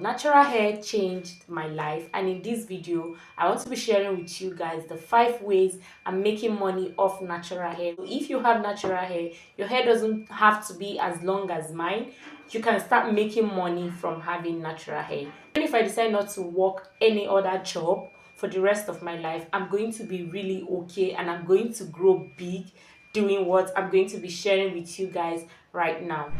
Natural hair changed my life, and in this video I want to be sharing with you guys the 5 ways I'm making money off natural hair. So if you have natural hair, your hair doesn't have to be as long as mine. You can start making money from having natural hair. And if I decide not to work any other job for the rest of my life, I'm going to be really okay, and I'm going to grow big doing what I'm going to be sharing with you guys right now.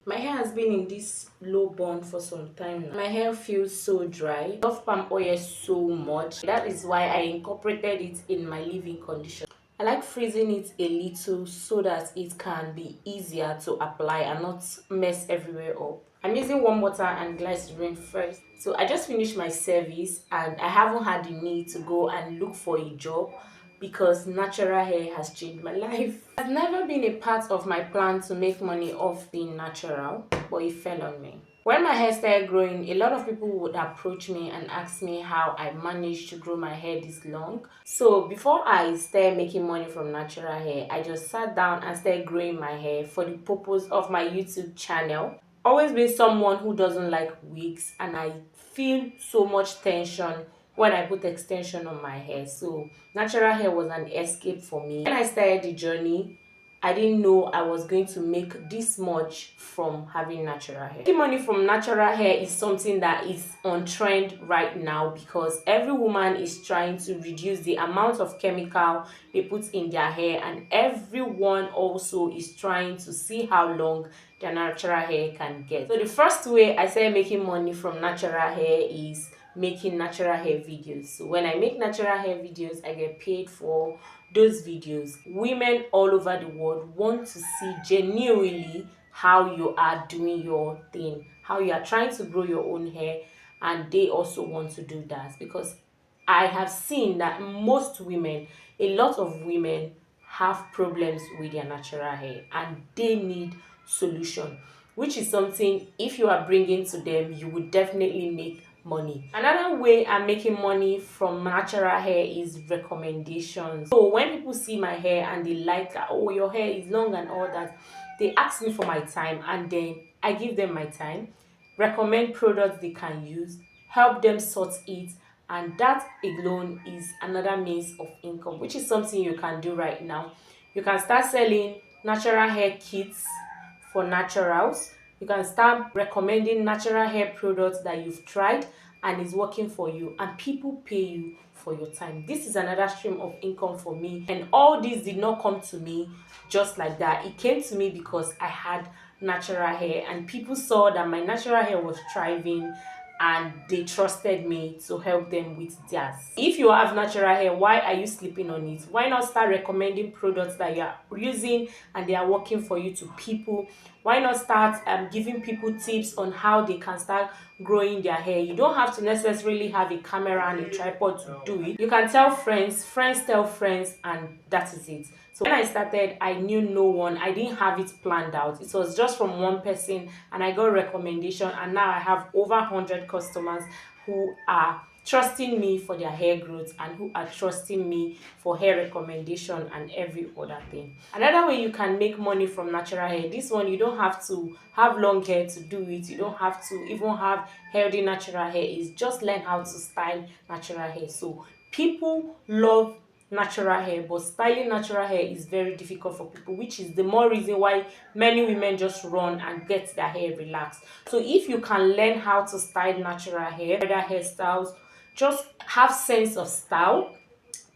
My hair has been in this low bun for some time now. My hair feels so dry. I love palm oil so much. That is why I incorporated it in my leave-in condition. I like freezing it a little so that it can be easier to apply and not mess everywhere up. I'm using warm water and glycerin first. So I just finished my service and I haven't had the need to go and look for a job because natural hair has changed my life. It has never been a part of my plan to make money off being natural, but it fell on me. When my hair started growing, a lot of people would approach me and ask me how I managed to grow my hair this long. So before I started making money from natural hair, I just sat down and started growing my hair for the purpose of my YouTube channel. Always been someone who doesn't like wigs, and I feel so much tension when I put extension on my hair. So natural hair was an escape for me. When I started the journey, I didn't know I was going to make this much from having natural hair. Making money from natural hair is something that is on trend right now because every woman is trying to reduce the amount of chemical they put in their hair, and everyone also is trying to see how long their natural hair can get. So the first way I started making money from natural hair is making natural hair videos. So when I make natural hair videos, I get paid for those videos. Women all over the world want to see genuinely how you are doing your thing, how you are trying to grow your own hair, and they also want to do that because I have seen that most women, a lot of women, have problems with their natural hair and they need solution, which is something if you are bringing to them, you would definitely make money. Another way I'm making money from natural hair is recommendations. So when people see my hair and they like, oh, your hair is long and all that, they ask me for my time, and then I give them my time, recommend products they can use, help them sort it, and that alone is another means of income, which is something you can do right now. You can start selling natural hair kits for naturals. You can start recommending natural hair products that you've tried and is working for you, and people pay you for your time. This is another stream of income for me, and all this did not come to me just like that. It came to me because I had natural hair and people saw that my natural hair was thriving and they trusted me to help them with theirs. If you have natural hair, why are you sleeping on it? Why not start recommending products that you are using and they are working for you to people? Why not start giving people tips on how they can start growing their hair? You don't have to necessarily have a camera and a tripod to do it. You can tell friends, friends tell friends, and that is it. So when I started, I knew no one. I didn't have it planned out. It was just from one person and I got recommendation, and now I have over 100 customers who are trusting me for their hair growth and who are trusting me for hair recommendation and every other thing. Another way you can make money from natural hair, this one you don't have to have long hair to do it. You don't have to even have healthy natural hair. Is just learn how to style natural hair. So people love natural hair, but styling natural hair is very difficult for people, which is the more reason why many women just run and get their hair relaxed. So if you can learn how to style natural hair, other hairstyles, just have sense of style,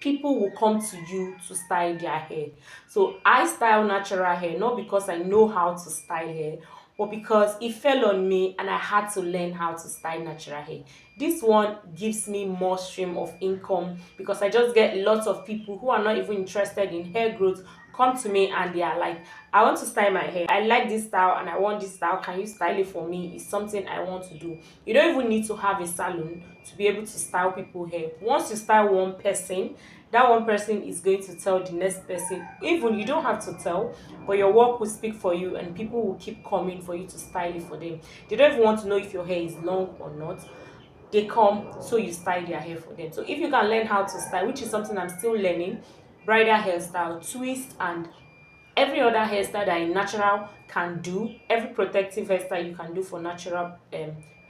people will come to you to style their hair. So I style natural hair not because I know how to style hair, but because it fell on me and I had to learn how to style natural hair. This one gives me more stream of income because I just get lots of people who are not even interested in hair growth come to me and they are like, I want to style my hair, I like this style and I want this style, can you style it for me? It's something I want to do. You don't even need to have a salon to be able to style people hair. Once you style one person, that one person is going to tell the next person. Even you don't have to tell, but your work will speak for you and people will keep coming for you to style it for them. They don't even want to know if your hair is long or not. They come, so you style their hair for them. So if you can learn how to style, which is something I'm still learning, bridal hairstyle, twist and Every other hairstyle that a natural can do, every protective hairstyle you can do for natural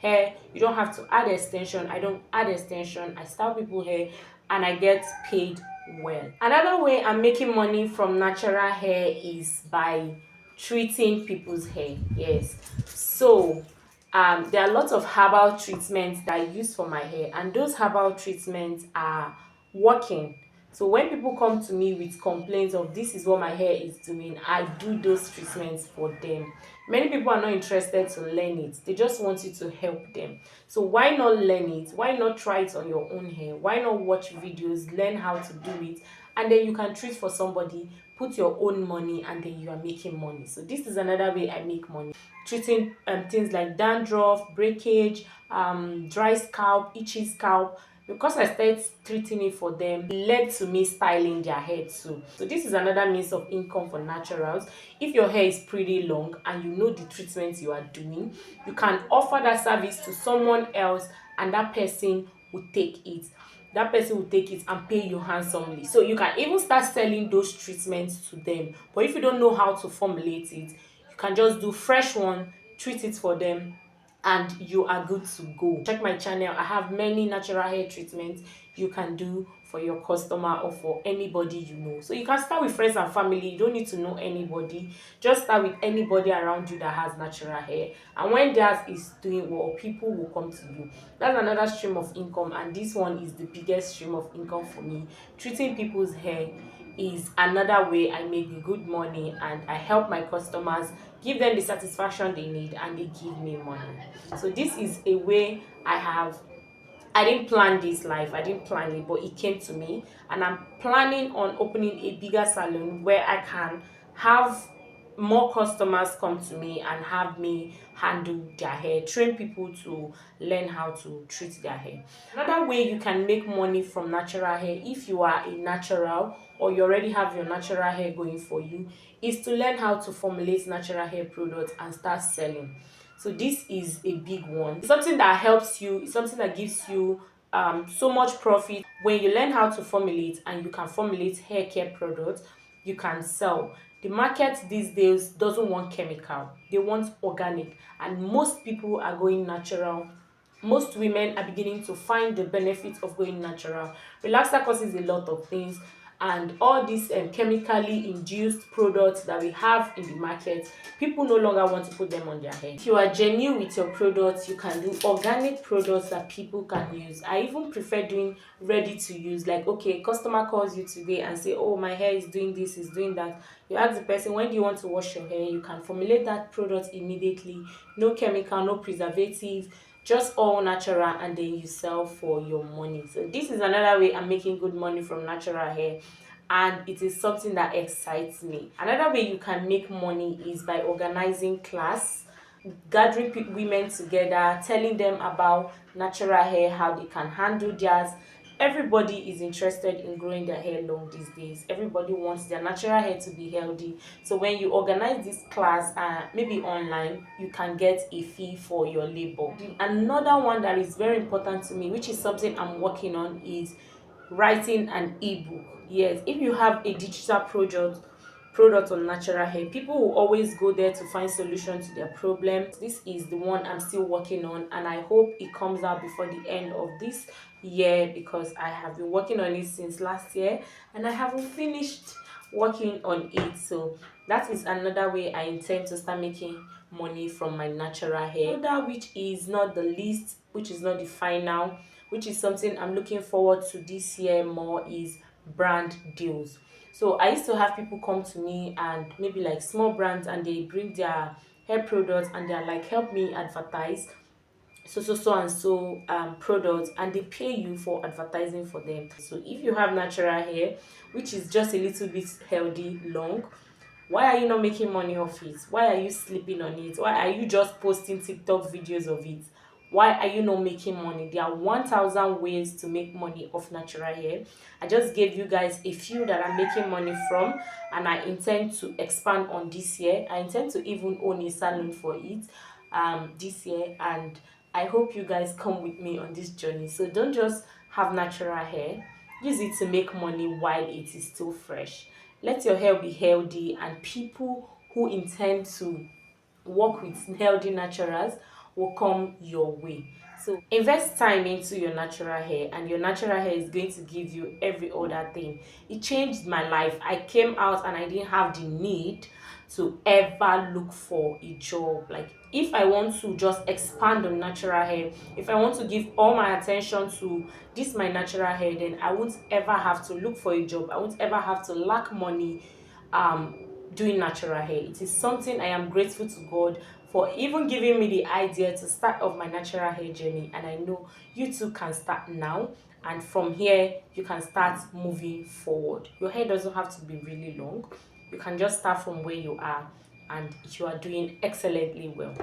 hair, you don't have to add extension. I don't add extension. I style people hair and I get paid well. Another way I'm making money from natural hair is by treating people's hair. Yes, so there are lots of herbal treatments that I use for my hair, and those herbal treatments are working. So when people come to me with complaints of this is what my hair is doing, I do those treatments for them. Many people are not interested to learn it. They just want you to help them. So why not learn it? Why not try it on your own hair? Why not watch videos, learn how to do it, and then you can treat for somebody, put your own money, and then you are making money. So this is another way I make money. Treating things like dandruff, breakage, dry scalp, itchy scalp. Because I started treating it for them, it led to me styling their hair too. So this is another means of income for naturals. If your hair is pretty long and you know the treatments you are doing, you can offer that service to someone else, and that person will take it. That person will take it and pay you handsomely. So you can even start selling those treatments to them. But if you don't know how to formulate it, you can just do fresh one, treat it for them, and you are good to go. Check my channel. I have many natural hair treatments you can do for your customer or for anybody you know. So you can start with friends and family. You don't need to know anybody. Just start with anybody around you that has natural hair. And when theirs is doing well, people will come to you. That's another stream of income, and this one is the biggest stream of income for me. Treating people's hair is another way I make good money, and I help my customers, give them the satisfaction they need, and they give me money. So this is a way I didn't plan this life, I didn't plan it, but it came to me, and I'm planning on opening a bigger salon where I can have more customers come to me and have me handle their hair, train people to learn how to treat their hair. Another way you can make money from natural hair, if you are a natural or you already have your natural hair going for you, is to learn how to formulate natural hair products and start selling. So this is a big one. It's something that helps you, it's something that gives you so much profit. When you learn how to formulate and you can formulate hair care products, you can sell. The market these days doesn't want chemical, they want organic, and most people are going natural. Most women are beginning to find the benefits of going natural. Relaxer causes a lot of things, and all these chemically induced products that we have in the market, people no longer want to put them on their hair. If you are genuine with your products, you can do organic products that people can use. I even prefer doing ready to use. Like, okay, customer calls you today and say, oh, my hair is doing this, is doing that. You ask the person, when do you want to wash your hair? You can formulate that product immediately. No chemical, no preservative, just all natural, and then you sell for your money. So this is another way I'm making good money from natural hair, and it is something that excites me. Another way you can make money is by organizing class, gathering women together, telling them about natural hair, how they can handle theirs. Everybody is interested in growing their hair long these days. Everybody wants their natural hair to be healthy. So when you organize this class, maybe online, you can get a fee for your labor. Another one that is very important to me, which is something I'm working on, is writing an ebook. Yes, if you have a digital product on natural hair, people will always go there to find solution to their problems. This is the one I'm still working on, and I hope it comes out before the end of this year, because I have been working on it since last year and I haven't finished working on it. So that is another way I intend to start making money from my natural hair. Another, which is not the least, which is not the final, which is something I'm looking forward to this year more, is brand deals. So I used to have people come to me, and maybe like small brands, and they bring their hair products and they're like, help me advertise and so products, and they pay you for advertising for them. So if you have natural hair which is just a little bit healthy long, why are you not making money off it? Why are you sleeping on it? Why are you just posting TikTok videos of it? Why are you not making money? There are 1,000 ways to make money off natural hair. I just gave you guys a few that I'm making money from, and I intend to expand on this year. I intend to even own a salon for it this year, and I hope you guys come with me on this journey. So don't just have natural hair, use it to make money while it is still fresh. let your hair be healthy, and people who intend to work with healthy naturals will come your way. So invest time into your natural hair, and your natural hair is going to give you every other thing. It changed my life. I came out and I didn't have the need to ever look for a job. Like, if I want to just expand on natural hair, if I want to give all my attention to this my natural hair, then I won't ever have to look for a job. I won't ever have to lack money um doing natural hair. It is something I am grateful to God for even giving me the idea to start off my natural hair journey, and I know you too can start now, and from here you can start moving forward. Your hair doesn't have to be really long. You can just start from where you are, and you are doing excellently well.